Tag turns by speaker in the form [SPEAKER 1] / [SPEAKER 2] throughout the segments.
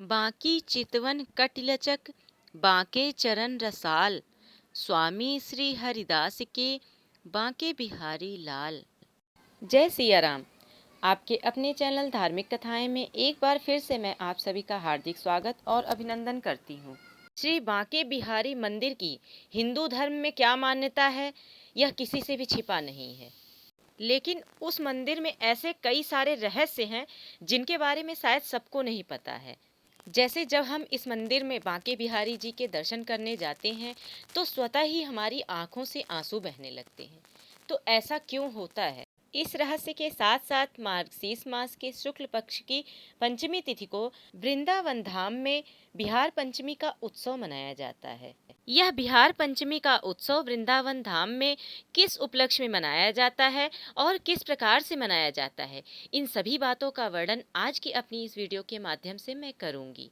[SPEAKER 1] बांकी चितवन कटिलचक बांके चरण रसाल, स्वामी श्री हरिदास के बांके बिहारी लाल। जय सिया राम। आपके अपने चैनल धार्मिक कथाएं में एक बार फिर से मैं आप सभी का हार्दिक स्वागत और अभिनंदन करती हूँ। श्री बांके बिहारी मंदिर की हिंदू धर्म में क्या मान्यता है, यह किसी से भी छिपा नहीं है। लेकिन उस मंदिर में ऐसे कई सारे रहस्य हैं जिनके बारे में शायद सबको नहीं पता है। जैसे जब हम इस मंदिर में बांके बिहारी जी के दर्शन करने जाते हैं तो स्वतः ही हमारी आंखों से आंसू बहने लगते हैं। तो ऐसा क्यों होता है? इस रहस्य के साथ साथ मार्गशीर्ष मास के शुक्ल पक्ष की पंचमी तिथि को वृंदावन धाम में बिहार पंचमी का उत्सव मनाया जाता है। यह बिहार पंचमी का उत्सव वृंदावन धाम में किस उपलक्ष्य में मनाया जाता है और किस प्रकार से मनाया जाता है, इन सभी बातों का वर्णन आज की अपनी इस वीडियो के माध्यम से मैं करूंगी।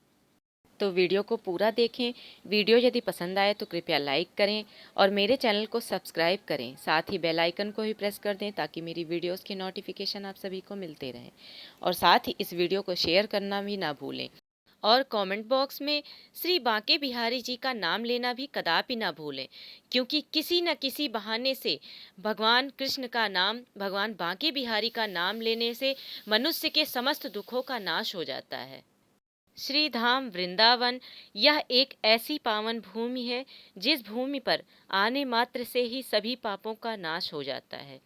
[SPEAKER 1] तो वीडियो को पूरा देखें। वीडियो यदि पसंद आए तो कृपया लाइक करें और मेरे चैनल को सब्सक्राइब करें। साथ ही बेल आइकन को भी प्रेस कर दें ताकि मेरी वीडियोस के नोटिफिकेशन आप सभी को मिलते रहें। और साथ ही इस वीडियो को शेयर करना भी ना भूलें और कमेंट बॉक्स में श्री बांके बिहारी जी का नाम लेना भी कदापि ना भूलें, क्योंकि किसी न किसी बहाने से भगवान कृष्ण का नाम, भगवान बांके बिहारी का नाम लेने से मनुष्य के समस्त दुखों का नाश हो जाता है। श्री धाम वृंदावन यह एक ऐसी पावन भूमि है जिस भूमि पर आने मात्र से ही सभी पापों का नाश हो जाता है।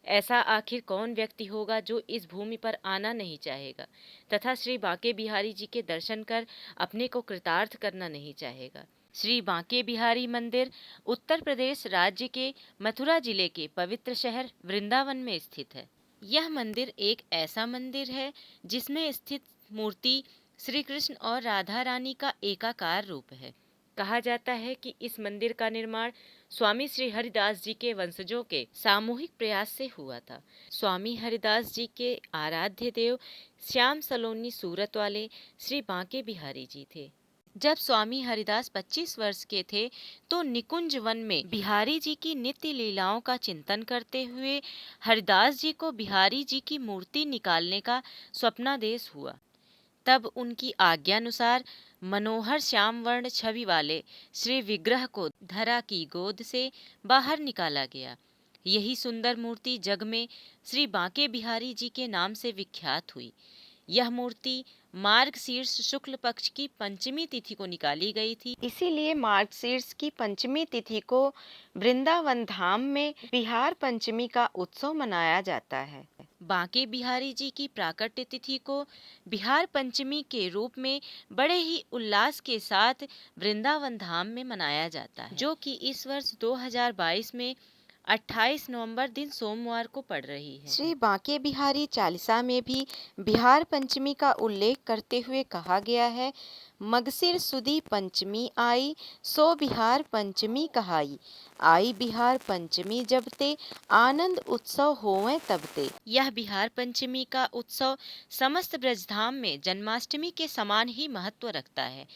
[SPEAKER 1] ऐसा आखिर कौन व्यक्ति होगा जो इस भूमि पर आना नहीं चाहेगा तथा श्री बांके बिहारी जी के दर्शन कर अपने को कृतार्थ करना नहीं चाहेगा। श्री बांके बिहारी मंदिर उत्तर प्रदेश राज्य के मथुरा जिले के पवित्र शहर वृंदावन में स्थित है। यह मंदिर एक ऐसा मंदिर है जिसमें स्थित मूर्ति श्री कृष्ण और राधा रानी का एकाकार रूप है। कहा जाता है कि इस मंदिर का निर्माण स्वामी श्री हरिदास जी के वंशजों के सामूहिक प्रयास से हुआ था। स्वामी हरिदास जी के आराध्य देव श्याम सलोनी सूरत वाले श्री बांके बिहारी जी थे। जब स्वामी हरिदास 25 वर्ष के थे तो निकुंज वन में बिहारी जी की नित्य लीलाओं का चिंतन करते हुए हरिदास जी को बिहारी जी की मूर्ति निकालने का स्वप्नादेश हुआ। तब उनकी आज्ञानुसार मनोहर श्याम वर्ण छवि वाले श्री विग्रह को धरा की गोद से बाहर निकाला गया। यही सुंदर मूर्ति जग में श्री बांके बिहारी जी के नाम से विख्यात हुई। यह मूर्ति मार्गशीर्ष शुक्ल पक्ष की पंचमी तिथि को निकाली गई थी। इसीलिए मार्गशीर्ष की पंचमी तिथि को वृंदावन धाम में बिहार पंचमी का उत्सव मनाया जाता है। बांके बिहारी जी की प्राकट्य तिथि को बिहार पंचमी के रूप में बड़े ही उल्लास के साथ वृंदावन धाम में मनाया जाता है, जो कि इस वर्ष 2022 में 28 नवंबर दिन सोमवार को पड़ रही है। श्री बांके बिहारी चालीसा में भी बिहार पंचमी का उल्लेख करते हुए कहा गया है, मगसिर सुदी पंचमी आई, सो बिहार पंचमी कहाई। आई बिहार पंचमी जब ते, आनंद उत्सव होवें तब ते। यह बिहार पंचमी का उत्सव समस्त ब्रजधाम में जन्माष्टमी के समान ही महत्व रखता है।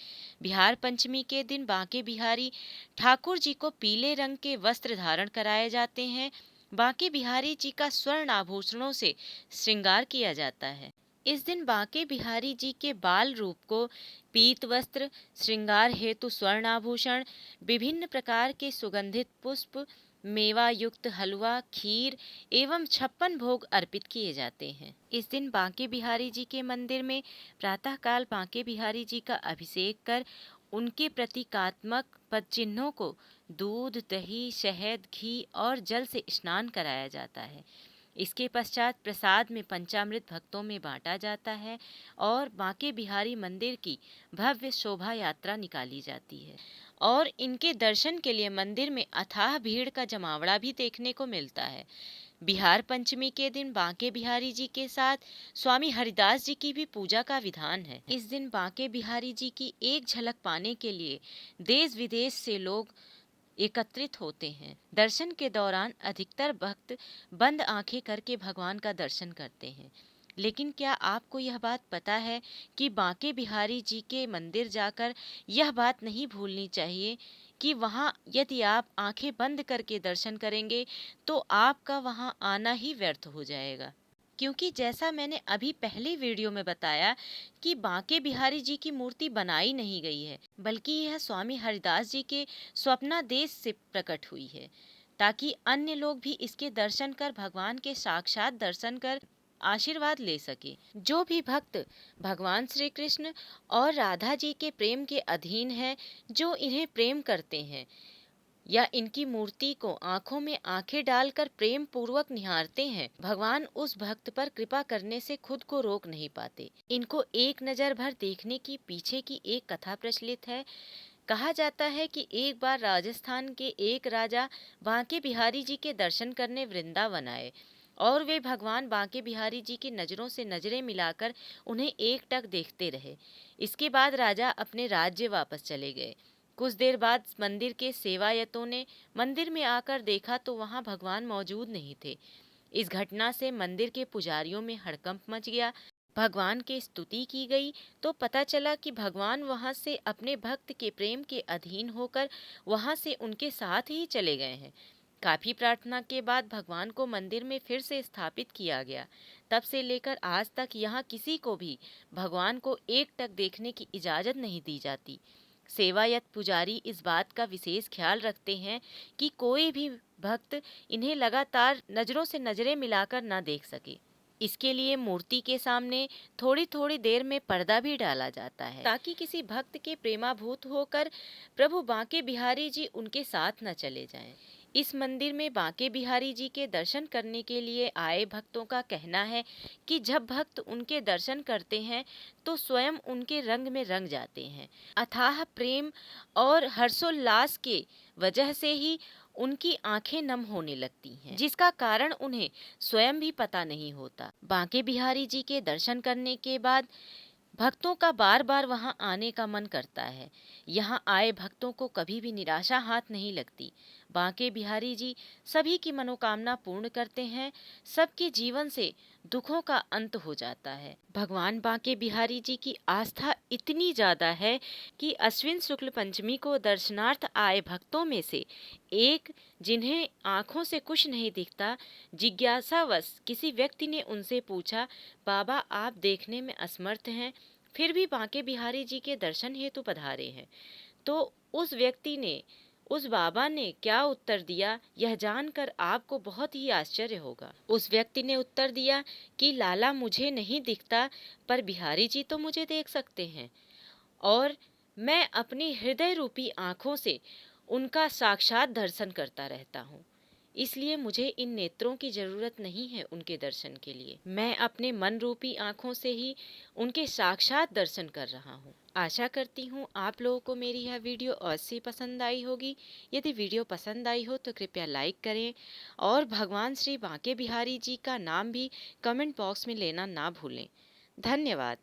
[SPEAKER 1] बिहार पंचमी के दिन बांके बिहारी ठाकुर जी को पीले रंग के वस्त्र धारण कराए जाते हैं। बांके बिहारी जी का स्वर्ण आभूषणों से श्रृंगार किया जाता है। इस दिन बांके बिहारी जी के बाल रूप को पीत वस्त्र, श्रृंगार हेतु स्वर्ण आभूषण, विभिन्न प्रकार के सुगंधित पुष्प, मेवा युक्त हलवा, खीर एवं 56 भोग अर्पित किए जाते हैं। इस दिन बांके बिहारी जी के मंदिर में प्रातःकाल बांके बिहारी जी का अभिषेक कर उनके प्रतीकात्मक पद चिन्हों को दूध, दही, शहद, घी और जल से स्नान कराया जाता है। इसके पश्चात प्रसाद में पंचामृत भक्तों में बांटा जाता है और बांके बिहारी मंदिर की भव्य शोभा यात्रा निकाली जाती है और इनके दर्शन के लिए मंदिर में अथाह भीड़ का जमावड़ा भी देखने को मिलता है। बिहार पंचमी के दिन बांके बिहारी जी के साथ स्वामी हरिदास जी की भी पूजा का विधान है। इस दिन बांके बिहारी जी की एक झलक पाने के लिए देश विदेश से लोग एकत्रित होते हैं। दर्शन के दौरान अधिकतर भक्त बंद आंखें करके भगवान का दर्शन करते हैं। लेकिन क्या आपको यह बात पता है कि बांके बिहारी जी के मंदिर जाकर यह बात नहीं भूलनी चाहिए कि वहाँ यदि आप आंखें बंद करके दर्शन करेंगे तो आपका वहाँ आना ही व्यर्थ हो जाएगा, क्योंकि जैसा मैंने अभी पहले वीडियो में बताया कि बांके बिहारी जी की मूर्ति बनाई नहीं गई है, बल्कि यह स्वामी हरिदास जी के स्वप्नादेश से प्रकट हुई है, ताकि अन्य लोग भी इसके दर्शन कर भगवान के साक्षात दर्शन कर आशीर्वाद ले सके। जो भी भक्त भगवान श्री कृष्ण और राधा जी के प्रेम के अधीन है, जो इन्हें प्रेम करते हैं या इनकी मूर्ति को आंखों में आंखें डालकर प्रेम पूर्वक निहारते हैं, भगवान उस भक्त पर कृपा करने से खुद को रोक नहीं पाते। इनको एक नजर भर देखने की पीछे की एक कथा प्रचलित है। कहा जाता है कि एक बार राजस्थान के एक राजा बांके बिहारी जी के दर्शन करने वृंदावन आए और वे भगवान बांके बिहारी जी की नज़रों से नज़रें मिलाकर उन्हें एकटक देखते रहे। इसके बाद राजा अपने राज्य वापस चले गए। कुछ देर बाद मंदिर के सेवायतों ने मंदिर में आकर देखा तो वहां भगवान मौजूद नहीं थे। इस घटना से मंदिर के पुजारियों में हड़कंप मच गया। भगवान की स्तुति की गई तो पता चला कि भगवान वहां से अपने भक्त के प्रेम के अधीन होकर वहां से उनके साथ ही चले गए हैं। काफी प्रार्थना के बाद भगवान को मंदिर में फिर से स्थापित किया गया। तब से लेकर आज तक यहाँ किसी को भी भगवान को एकटक देखने की इजाजत नहीं दी जाती। सेवायत पुजारी इस बात का विशेष ख्याल रखते हैं कि कोई भी भक्त इन्हें लगातार नजरों से नजरें मिलाकर न देख सके। इसके लिए मूर्ति के सामने थोड़ी थोड़ी देर में पर्दा भी डाला जाता है, ताकि किसी भक्त के प्रेमाभूत होकर प्रभु बांके बिहारी जी उनके साथ न चले जाएं। इस मंदिर में बांके बिहारी जी के दर्शन करने के लिए आए भक्तों का कहना है कि जब भक्त उनके दर्शन करते हैं तो स्वयं उनके रंग में रंग जाते हैं। अथाह प्रेम और हर्षोल्लास के वजह से ही उनकी आंखें नम होने लगती हैं, जिसका कारण उन्हें स्वयं भी पता नहीं होता। बांके बिहारी जी के दर्शन करने के बाद भक्तों का बार बार वहां आने का मन करता है। यहां आए भक्तों को कभी भी निराशा हाथ नहीं लगती। बांके बिहारी जी सभी की मनोकामना पूर्ण करते हैं। सबके जीवन से दुखों का अंत हो जाता है। भगवान बांके बिहारी जी की आस्था इतनी ज्यादा है कि अश्विन शुक्ल पंचमी को दर्शनार्थ आए भक्तों में से एक, जिन्हें आंखों से कुछ नहीं दिखता, जिज्ञासावश किसी व्यक्ति ने उनसे पूछा, बाबा आप देखने में असमर्थ हैं, फिर भी बांके बिहारी जी के दर्शन हेतु पधारे हैं। तो उस बाबा ने क्या उत्तर दिया, यह जानकर आपको बहुत ही आश्चर्य होगा। उस व्यक्ति ने उत्तर दिया कि लाला मुझे नहीं दिखता, पर बिहारी जी तो मुझे देख सकते हैं और मैं अपनी हृदय रूपी आँखों से उनका साक्षात दर्शन करता रहता हूँ। इसलिए मुझे इन नेत्रों की जरूरत नहीं है उनके दर्शन के लिए। मैं अपने मन रूपी आँखों से ही उनके साक्षात दर्शन कर रहा हूँ। आशा करती हूँ आप लोगों को मेरी यह वीडियो अवश्य पसंद आई होगी। यदि वीडियो पसंद आई हो तो कृपया लाइक करें और भगवान श्री बांके बिहारी जी का नाम भी कमेंट बॉक्स में लेना ना भूलें। धन्यवाद।